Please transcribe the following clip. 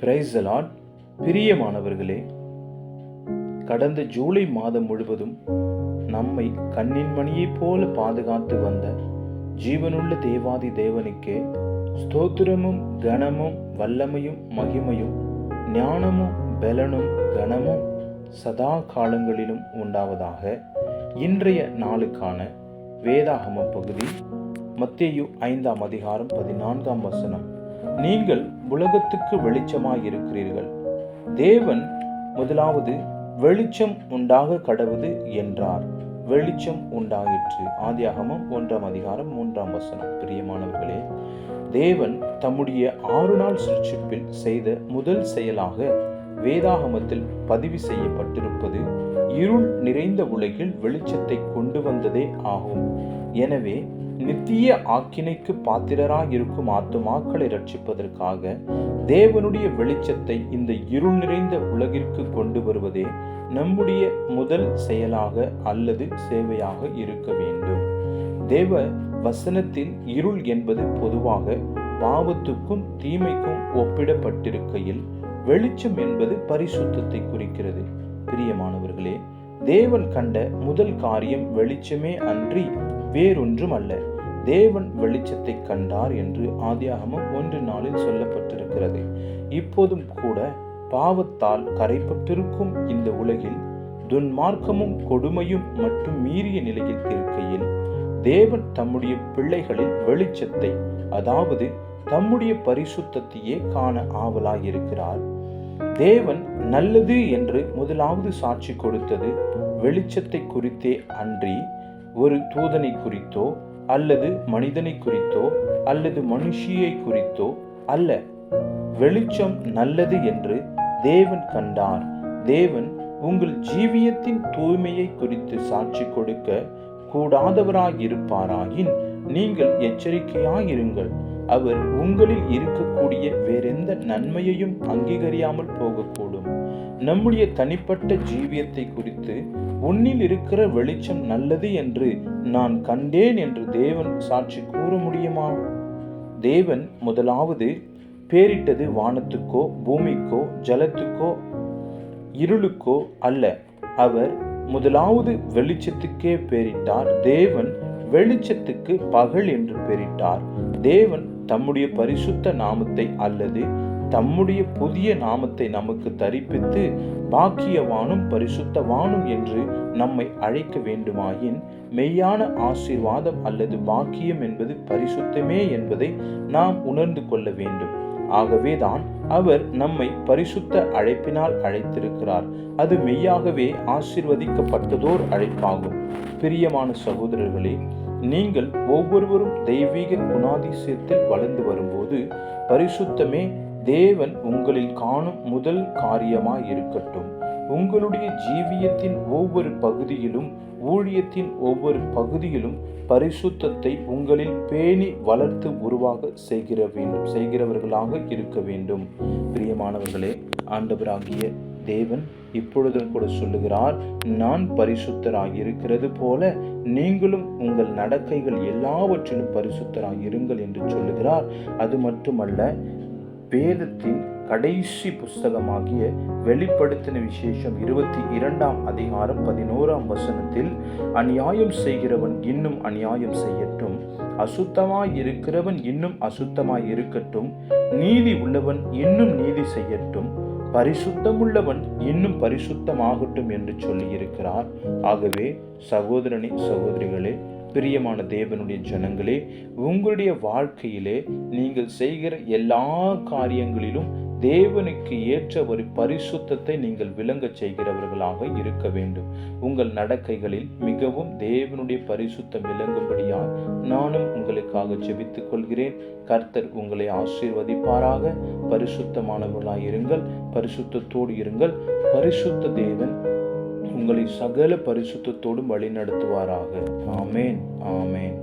Praise the Lord. பிரியமானவர்களே, கடந்த ஜூலை மாதம் முழுவதும் நம்மை கண்ணின் மணியைப் போல பாதுகாத்து வந்த ஜீவனுள்ள தேவாதி தேவனுக்கே ஸ்தோத்திரமும் கனமும் வல்லமையும் மகிமையும் ஞானமும் பலனும் கனமும் சதா காலங்களிலும் உண்டாவதாக. இன்றைய நாளுக்கான வேதாகம பகுதி மத்தேயு 5ஆம் அதிகாரம் 14ஆம் வசனம். நீங்கள் உலகத்துக்கு வெளிச்சமாயிருக்கிறீர்கள். தேவன் முதலாவது வெளிச்சம் உண்டாக கடவுது என்றார். வெளிச்சம் உண்டாயிற்று. ஆதியாகமம் 1ஆம் அதிகாரம் 3ஆம் வசனம். பிரியமானவர்களே, தேவன் தம்முடைய 6 நாள் சிருஷ்டிப்பில் செய்த முதல் செயலாக வேதாகமத்தில் பதிவு செய்யப்பட்டிருப்பது இருள் நிறைந்த உலகில் வெளிச்சத்தை கொண்டு வந்ததே ஆகும். எனவே நித்திய ஆக்கினைக்கு பாத்திரராயிருக்கும் ஆத்துமாக்களை ரட்சிப்பதற்காக தேவனுடைய வெளிச்சத்தை இந்த இருள் நிறைந்த உலகிற்கு கொண்டு வருவதே நம்முடைய முதல் செயலாக அல்லது சேவையாக இருக்க வேண்டும். தேவ வசனத்தில் இருள் என்பது பொதுவாக பாவத்துக்கும் தீமைக்கும் ஒப்பிடப்பட்டிருக்கையில் வெளிச்சம் என்பது பரிசுத்தத்தை குறிக்கிறது. பிரியமானவர்களே, தேவன் கண்ட முதல் காரியம் வெளிச்சமே அன்றி வேறொன்றும் அல்ல. தேவன் வெளிச்சத்தை கண்டார் என்று ஆதியாகமம் 1:4 சொல்லப்பட்டிருக்கிறது. இப்போதும் கூட பாவத்தால் கரைப்பட்டிருக்கும் இந்த உலகில் துன்மார்க்கமும் கொடுமையும் மட்டும் மீறிய நிலையில் இருக்கையில் தேவன் தம்முடைய பிள்ளைகளில் வெளிச்சத்தை, அதாவது தம்முடைய பரிசுத்தத்தையே காண ஆவலாயிருக்கிறார். தேவன் நல்லது என்று முதலாவது சாட்சி கொடுத்தது வெளிச்சத்தை குறித்தே அன்றி ஒரு தூதனை குறித்தோ அல்லது மனிதனை குறித்தோ அல்லது மனுஷியை குறித்தோ அல்ல. வெளிச்சம் நல்லது என்று தேவன் கண்டார். தேவன் உங்கள் ஜீவியத்தின் தூய்மையை குறித்து சாட்சி கொடுக்க கூடாதவராயிருப்பாராயின் நீங்கள் எச்சரிக்கையாயிருங்கள். அவர் உங்களில் இருக்கக்கூடிய வேறெந்த நன்மையையும் அங்கீகரியாமல் போகக்கூடும். நம்முடைய தனிப்பட்ட ஜீவியத்தை குறித்து உன்னில் இருக்கிற வெளிச்சம் நல்லது என்று நான் கண்டேன் என்று தேவன் சாட்சி கூற முடியுமா? தேவன் முதலாவது பேரிட்டது வானத்துக்கோ பூமிக்கோ ஜலத்துக்கோ இருளுக்கோ அல்ல. அவர் முதலாவது வெளிச்சத்துக்கே பேரிட்டார். தேவன் வெளிச்சத்துக்கு பகல் என்று பெயரிட்டார். தேவன் தம்முடைய பரிசுத்த நாமத்தை அல்லது தம்முடைய புதிய நாமத்தை நமக்கு தரிப்பித்து பாக்கியவானும் பரிசுத்தவானும் என்று நம்மை அழைக்க வேண்டுமாயின் மெய்யான ஆசீர்வாதம் அல்லது பாக்கியம் என்பது பரிசுத்தமே என்பதை நாம் உணர்ந்து கொள்ள வேண்டும். ஆகவேதான் அவர் நம்மை பரிசுத்த அழைப்பினால் அழைத்திருக்கிறார். அது மெய்யாகவே ஆசீர்வதிக்கப்பட்டதோர் அழைப்பாகும். பிரியமான சகோதரர்களே, நீங்கள் ஒவ்வொருவரும் தெய்வீக குணாதிசயத்தில் வளர்ந்து வரும்போது பரிசுத்தமே தேவன் உங்களில் காணும் முதல் காரியமாய் இருக்கட்டும். உங்களுடைய ஜீவியத்தின் ஒவ்வொரு பகுதியிலும் ஊழியத்தின் ஒவ்வொரு பகுதியிலும் பரிசுத்தத்தை உங்களில் பேணி வளர்த்து உருவாக செய்கிறவர்களாக இருக்க வேண்டும். பிரியமானவர்களே, ஆண்டவராகிய தேவன் இப்பொழுதும் கூட சொல்லுகிறார், நான் பரிசுத்தராயிருக்கிறது போல நீங்களும் உங்கள் நடக்கைகள் எல்லாவற்றிலும் பரிசுத்தராயிருங்கள் என்று சொல்லுகிறார். அது மட்டுமல்ல, வேதத்தின் கடைசி புஸ்தகமாகிய வெளிப்படுத்தின விசேஷம் 22ஆம் அதிகாரம் 11ஆம் வசனத்தில் அநியாயம் செய்கிறவன் இன்னும் அநியாயம் செய்யட்டும், அசுத்தமாய் இருக்கிறவன் இன்னும் அசுத்தமாய் இருக்கட்டும், நீதி உள்ளவன் இன்னும் நீதி செய்யட்டும், பரிசுத்தமுள்ளவன் இன்னும் பரிசுத்தமாகட்டும் என்று சொல்லி இருக்கிறார். ஆகவே சகோதரனே, சகோதரிகளே, பிரியமான தேவனுடைய ஜனங்களே, உங்களுடைய வாழ்க்கையிலே நீங்கள் செய்கிற எல்லா காரியங்களிலும் தேவனுக்கு ஏற்ற ஒரு பரிசுத்தத்தை நீங்கள் விளங்க செய்கிறவர்களாக இருக்க வேண்டும். உங்கள் நடக்கைகளில் மிகவும் தேவனுடைய பரிசுத்தம் விளங்கும்படியால் நானும் உங்களுக்காக ஜெபித்துக் கொள்கிறேன். கர்த்தர் உங்களை ஆசீர்வதிப்பாராக. பரிசுத்தமானவர்களாய் இருங்கள், பரிசுத்தத்தோடு இருங்கள். பரிசுத்த தேவன் உங்களை சகல பரிசுத்தத்தோடும் வழி நடத்துவாராக. ஆமேன், ஆமேன்.